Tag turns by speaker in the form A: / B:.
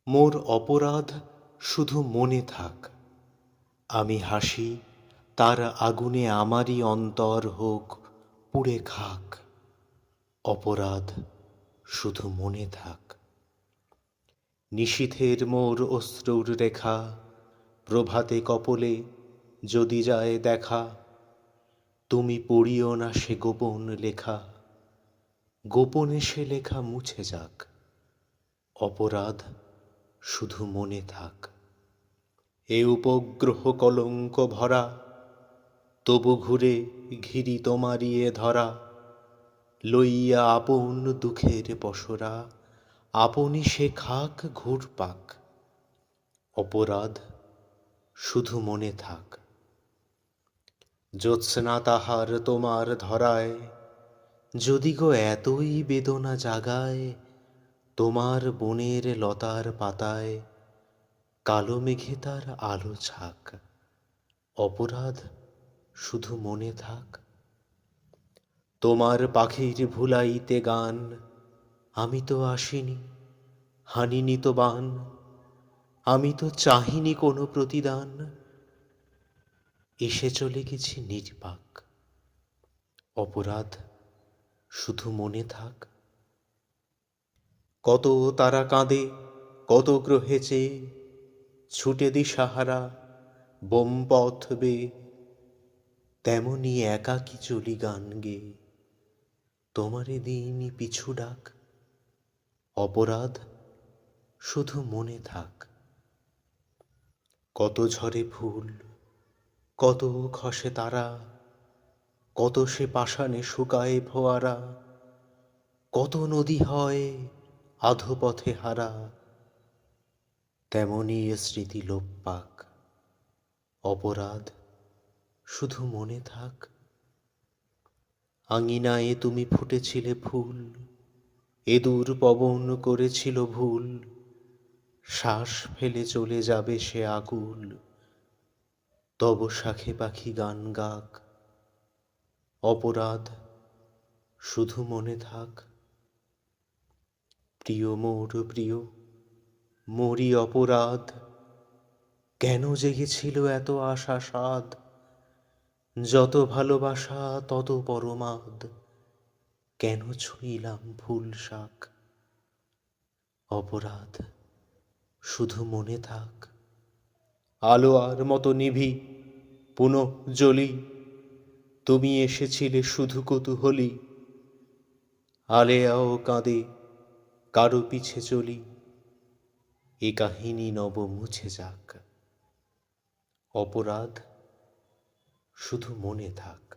A: মোর অপরাধ শুধু মনে থাক। আমি হাসি তার আগুনে আমারই অন্তর হোক পুড়ে খাক। অপরাধ শুধু মনে থাক। নিশীথের মোর অশ্রুর রেখা প্রভাতে কপলে যদি যায় দেখা। তুমি পড়িও না সে গোপন লেখা, গোপনে সে লেখা মুছে যাক। অপরাধ শুধু মনে থাক। এ উপগ্রহ কলঙ্ক ভরা, তবু ঘুরে ঘিরি তোমারই এ ধরা। লইয়া আপন দুঃখের পসরা, আপনি সে খাক ঘুরপাক। অপরাধ শুধু মনে থাক। জ্যোৎস্না তাহার তোমার ধরায় যদি গো এতই বেদনা জাগায়, তোমার বনের লতার পাতায় কালো মেঘে তার আলো ছাক। অপরাধ শুধু মনে থাক। তোমার পাখির ভুলাইতে গান আমি তো আসিনি, হানিনি তো বান, আমি তো চাহিনি কোনো প্রতিদান, এসে চলে গেছি নির্বাক। অপরাধ শুধু মনে থাক। কত তারা কাঁদে কত গ্রহে চেয়ে, ছুটে দিশাহারা বোমপথ বেয়ে, তেমনি একাকী চলি গান গেয়ে, তোমারে দিইনি পিছু ডাক। অপরাধ শুধু মনে থাক। কত ঝরে ফুল কত খসে তারা, কত সে পাষাণে শুকায় ফোয়ারা, কত নদী হয় আধোপথে হারা, তেমনি এ স্মৃতি লোপ পাক। অপরাধ শুধু মনে থাক। আঙিনায় তুমি ফুটেছিলে ফুল, এ দূর পবন করেছিল ভুল, শ্বাস ফেলে চলে যাবে সে আকুল, তব শাখে পাখি গান গাক। অপরাধ শুধু মনে থাক। প্রিয় মোর প্রিয়, মোরই অপরাধ, কেন জেগেছিল এত আশা সাধ, যত ভালোবাসা তত পরমাদ, কেন ছুঁইলাম ফুল শাক। অপরাধ শুধু মনে থাক। আলো আর মতো নিভি পুনঃ জ্বলি, তুমি এসেছিলে শুধু কৌতূহলী, আলেয়াও কাঁদে কারো পিছে চলি, এ কাহিনী নব মুছে যাক। অপরাধ শুধু মনে থাক।